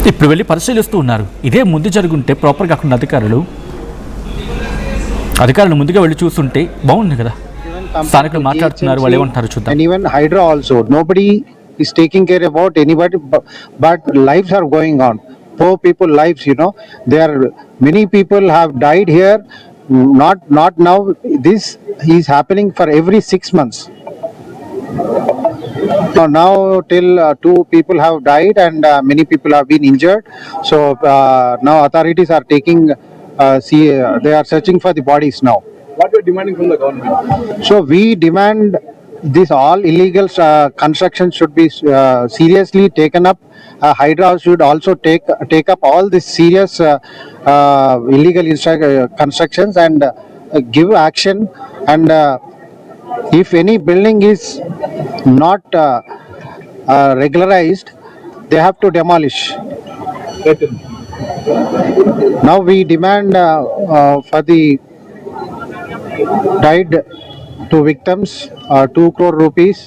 ఇప్పుడు వెళ్ళి పరిశీలిస్తూ ఉన్నారు. ఇదే ముందు జరుగుంటే ప్రాపర్గా అక్కడ అధికారులు ముందుగా వెళ్ళి చూస్తుంటే బాగుంది కదా. స్థానికులు మాట్లాడుతున్నారు, వాళ్ళు ఏమంటారు చూద్దాం. And even Hydra also, nobody is taking care about anybody, but lives are going on. Poor people lives, there are many people have died here. Not now. This is happening for every 6 months. Now till 2 people have died and many people have been injured. So now authorities are taking. They are searching for the bodies now. What are you demanding from the government? So we demand this all illegal construction should be seriously taken up. Hydra should also take up all these serious illegal constructions and give action. And if any building is not regularized, they have to demolish. Now we demand for the died 2 victims 2 crore rupees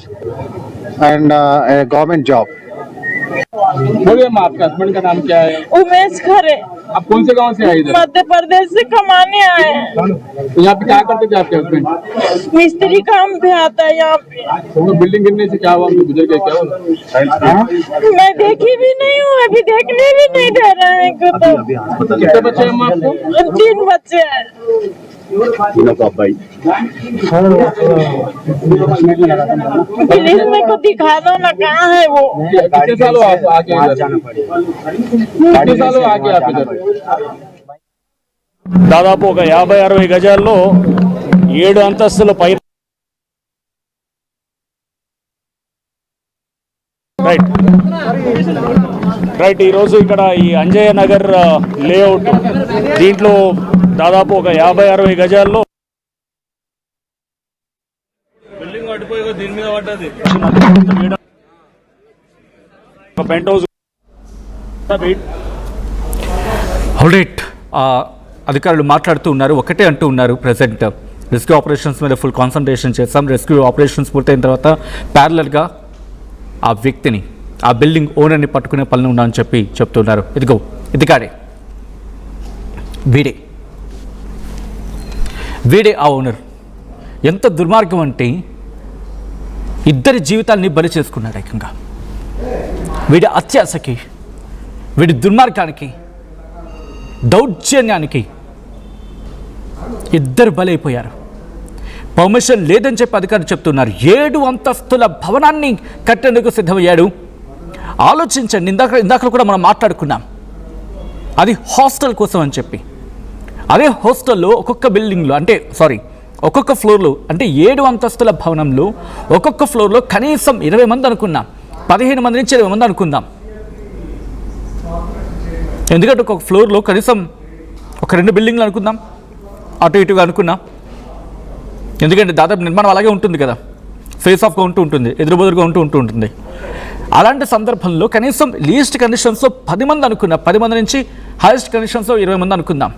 and a government job. बोलिए माँ, आपके husband का नाम क्या है? उमेश खरे। आप कौन से गांव से आए इधर? मध्य प्रदेश से कमाने आए हैं। तो यहाँ पे क्या करते थे आपके हस्बैंड? मिस्त्री काम पे आता है यहाँ पे। तो बिल्डिंग गिरने से क्या हुआ, गुजर गए क्या हुआ? मैं देखी भी नहीं हूँ, अभी देखने भी नहीं दे रहे हैं। कितने बच्चे हैं आपको? 3 बच्चे हैं। पुलिस में को दिखा दो ना, कहाँ है वो? कितने साल हुआ आप आगे इधर? कितने साल हुआ आगे आप इधर? దాదాపు ఒక 50-60 గజాల్లో 7 అంతస్తుల పై రైట్ ఈరోజు ఇక్కడ ఈ అంజయ్య నగర్ లేఅవుట్, దీంట్లో దాదాపు ఒక 50-60 గజాల్లో బిల్డింగ్ పడిపోయి దీని మీద పడ్డది. పెంట్ హౌస్ ఆల్రైట్, అధికారులు మాట్లాడుతూ ఉన్నారు, ఒకటే అంటూ ఉన్నారు. ప్రజెంట్ రెస్క్యూ ఆపరేషన్స్ మీద ఫుల్ కాన్సన్ట్రేషన్ చేస్తాం. రెస్క్యూ ఆపరేషన్స్ పూర్తయిన తర్వాత ప్యారలల్గా ఆ వ్యక్తిని, ఆ బిల్డింగ్ ఓనర్ని పట్టుకునే పనులు ఉన్నామని చెప్తున్నారు. ఇదిగో ఇదిగాడే, వీడే ఆ ఓనర్. ఎంత దుర్మార్గం అంటే ఇద్దరి జీవితాలని బలి చేసుకున్నాడు ఏకంగా. వీడి అత్యాశకి, వీడి దుర్మార్గానికి, దౌర్జన్యానికి ఇద్దరు బలైపోయారు. పర్మిషన్ లేదని చెప్పి అధికారులు చెప్తున్నారు. 7 అంతస్తుల భవనాన్ని కట్టేందుకు సిద్ధమయ్యాడు. ఆలోచించండి, ఇందాక కూడా మనం మాట్లాడుకున్నాం, అది హాస్టల్ కోసం అని చెప్పి. అదే హాస్టల్లో ఒక్కొక్క ఫ్లోర్లో అంటే 7 అంతస్తుల భవనంలో ఒక్కొక్క ఫ్లోర్లో కనీసం 20 మంది అనుకున్నాం, 15 మంది నుంచి 20 మంది అనుకుందాం. ఎందుకంటే ఒక్కొక్క ఫ్లోర్లో కనీసం ఒక 2 బిల్డింగ్లు అనుకుందాం, అటు ఇటుగా అనుకున్నాం. ఎందుకంటే దాదాపు నిర్మాణం అలాగే ఉంటుంది కదా, ఫేస్ ఆఫ్గా ఉంటుంది, ఎదురుబెదురుగా ఉంటుంది. అలాంటి సందర్భంలో కనీసం లీస్ట్ కండిషన్స్లో 10 మంది అనుకున్నాం, 10 మంది నుంచి హైయెస్ట్ కండిషన్స్లో 20 మంది అనుకుందాం.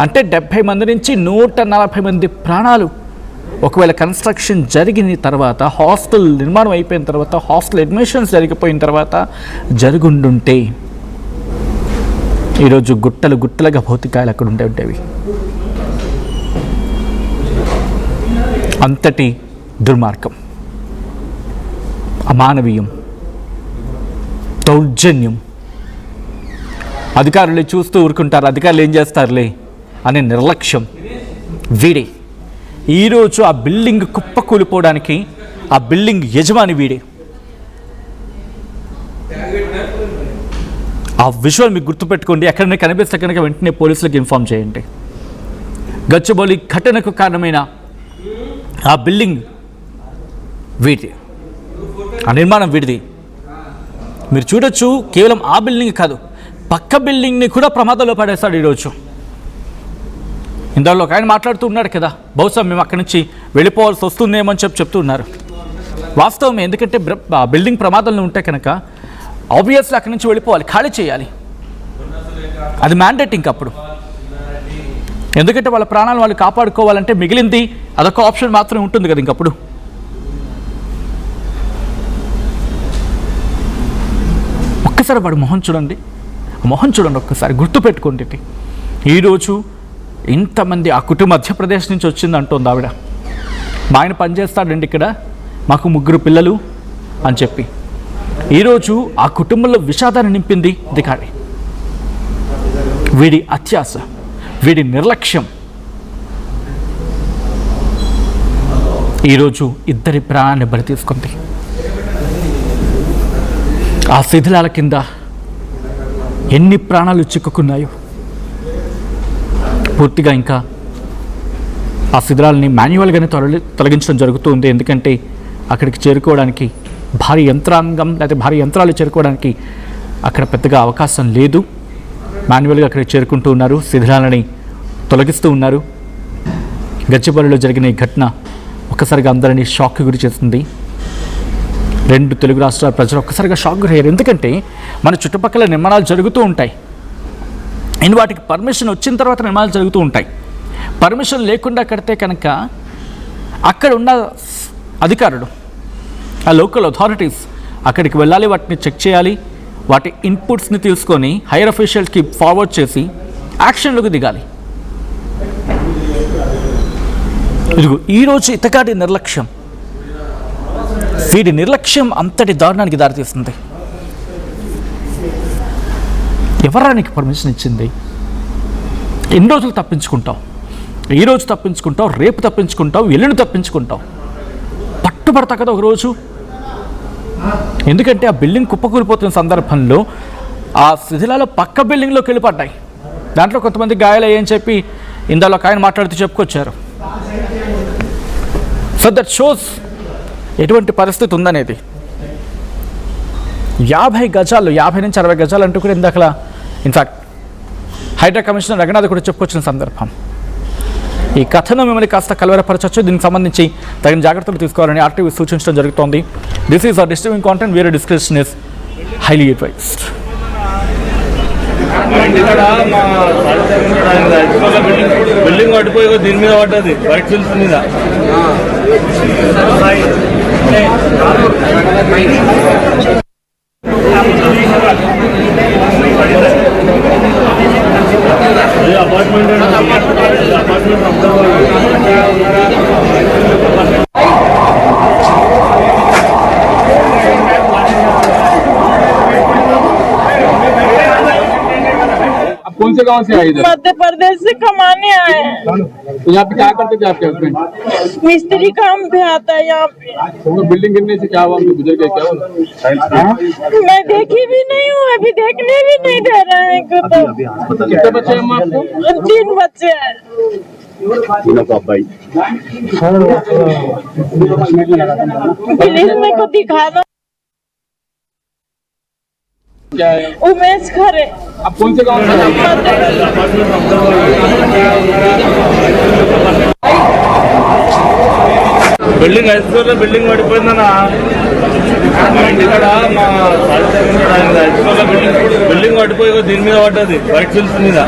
అంటే 70 మంది నుంచి 140 మంది ప్రాణాలు ఒకవేళ కన్స్ట్రక్షన్ జరిగిన తర్వాత, హాస్టల్ నిర్మాణం అయిపోయిన తర్వాత, హాస్టల్ అడ్మిషన్స్ జరిగిపోయిన తర్వాత జరుగుండుంటే ఈరోజు గుట్టలుగా భౌతికాయాలు అక్కడ ఉండేవి. అంతటి దుర్మార్గం, అమానవీయం, దౌర్జన్యం. అధికారులు చూస్తూ ఊరుకుంటారు, అధికారులు ఏం చేస్తారులే అనే నిర్లక్ష్యం. వీడే ఈరోజు ఆ బిల్డింగ్ కుప్పకూలిపోవడానికి ఆ బిల్డింగ్ యజమాని వీడే. ఆ విజువల్ మీకు గుర్తుపెట్టుకోండి. ఎక్కడైనా కనిపిస్తే కనుక వెంటనే పోలీసులకు ఇన్ఫార్మ్ చేయండి. గచ్చిబౌలి ఘటనకు కారణమైన ఆ బిల్డింగ్ వీడిది, ఆ నిర్మాణం వీడిది. మీరు చూడొచ్చు, కేవలం ఆ బిల్డింగ్ కాదు, పక్క బిల్డింగ్ని కూడా ప్రమాదంలో పడేస్తాడు ఈరోజు. ఇందులో ఒక ఆయన మాట్లాడుతూ ఉన్నాడు కదా, బహుశా మేము అక్కడి నుంచి వెళ్ళిపోవాల్సి వస్తుందేమో అని చెప్తున్నారు. వాస్తవమే, ఎందుకంటే బిల్డింగ్ ప్రమాదంలో ఉంటే కనుక ఆబ్వియస్లీ అక్కడి నుంచి వెళ్ళిపోవాలి, ఖాళీ చేయాలి. అది మ్యాండేట్ ఇంకప్పుడు. ఎందుకంటే వాళ్ళ ప్రాణాలు వాళ్ళు కాపాడుకోవాలంటే మిగిలింది అదొక ఆప్షన్ మాత్రమే ఉంటుంది కదా ఇంకప్పుడు. ఒక్కసారి వాడు మొహం చూడండి. మొహం చూడండి ఒక్కసారి, గుర్తుపెట్టుకోండి ఇది. ఈరోజు ఇంతమంది ఆ కుటుంబం మధ్యప్రదేశ్ నుంచి వచ్చింది అంటోంది ఆవిడ. మా ఆయన పనిచేస్తాడండి ఇక్కడ, మాకు 3 పిల్లలు అని చెప్పి. ఈరోజు ఆ కుటుంబంలో విషాదాన్ని నింపింది ఇది కాడి. వీడి అత్యాశ, వీడి నిర్లక్ష్యం ఈరోజు ఇద్దరి ప్రాణాన్ని బలి తీసుకుంది. ఆ శిథిలాల కింద ఎన్ని ప్రాణాలు చిక్కుకున్నాయో. పూర్తిగా ఇంకా ఆ శిథిలాలని మాన్యువల్గానే తొలగించడం జరుగుతుంది. ఎందుకంటే అక్కడికి చేరుకోవడానికి భారీ యంత్రాంగం లేదా భారీ యంత్రాలు చేరుకోవడానికి అక్కడ పెద్దగా అవకాశం లేదు. మాన్యువల్గా అక్కడికి చేరుకుంటూ ఉన్నారు, శిథిలాలని తొలగిస్తూ ఉన్నారు. గచ్చిబౌలిలో జరిగిన ఈ ఘటన ఒక్కసారిగా అందరినీ షాక్కి గురి చేస్తుంది. 2 తెలుగు రాష్ట్రాల ప్రజలు ఒక్కసారిగా షాక్ గురయ్యారు. ఎందుకంటే మన చుట్టుపక్కల నిర్మాణాలు జరుగుతూ ఉంటాయి, అండ్ వాటికి పర్మిషన్ వచ్చిన తర్వాత నిర్మాణాలు జరుగుతూ ఉంటాయి. పర్మిషన్ లేకుండా కడితే కనుక అక్కడ ఉన్న అధికారులు, ఆ లోకల్ అథారిటీస్ అక్కడికి వెళ్ళాలి, వాటిని చెక్ చేయాలి, వాటి ఇన్పుట్స్ని తీసుకొని హైయర్ అఫీషియల్స్కి ఫార్వర్డ్ చేసి యాక్షన్లకు దిగాలి. ఇదిగో ఈరోజు ఇతగాడి నిర్లక్ష్యం, వీడి నిర్లక్ష్యం అంతటి దారుణానికి దారితీస్తుంది. ఎవరానికి పర్మిషన్ ఇచ్చింది? ఎన్ని రోజులు తప్పించుకుంటావు? ఈరోజు తప్పించుకుంటావు, రేపు తప్పించుకుంటావు, ఎల్లుండి తప్పించుకుంటావు, పట్టుబడతా కదా ఒకరోజు. ఎందుకంటే ఆ బిల్డింగ్ కుప్పకూలిపోతున్న సందర్భంలో ఆ శిథిలాలు పక్క బిల్డింగ్లోకి వెళ్ళిపడ్డాయి. దాంట్లో కొంతమంది గాయాలయ్యని చెప్పి ఇందులో ఒక ఆయన మాట్లాడుతూ చెప్పుకొచ్చారు. సో దట్ షోస్ ఎటువంటి పరిస్థితి ఉందనేది. 50 గజాలు, 50 నుంచి 60 గజాలు అంటూ కూడా ఇందాక ఇన్ఫ్యాక్ట్ హైడ్రా కమిషనర్ రఘునాథ్ కూడా చెప్పుకొచ్చిన సందర్భం. ఈ కథను మిమ్మల్ని కాస్త కలవరపరచవచ్చు. దీనికి సంబంధించి తగిన జాగ్రత్తలు తీసుకోవాలని ఆర్టీవీ సూచించడం జరుగుతోంది. This is are disturbing content, వేరే description is highly advised. Building పడిపోయి దీని మీద పడ్డది, వైట్ ఫిల్స్ మీద. कौन से गांव से आए इधर? मध्य प्रदेश से कमाने आए हैं। तो यहाँ पे क्या करते थे आपके हस्बैंड? मिस्त्री काम पे आता है यहाँ पे। तो बिल्डिंग गिरने से क्या हुआ, उनको गुजर गए क्या हुआ? मैं देखी भी नहीं हूँ, अभी देखने भी नहीं दे रहे हैं। कितने बच्चे हैं आपको? 3 बच्चे हैं। पुलिस मेरे को दिखा दो। क्या है? उमेश खरे। आप कौन से गांव से आए? బిల్డింగ్ హైస్కూల్లో బిల్డింగ్ పడిపోయిందన్నా. ఇక్కడ మా హైస్కూల్లో బిల్డింగ్ పడిపోయి దీని మీద పడ్డది, వైట్ ఫిల్స్ మీద.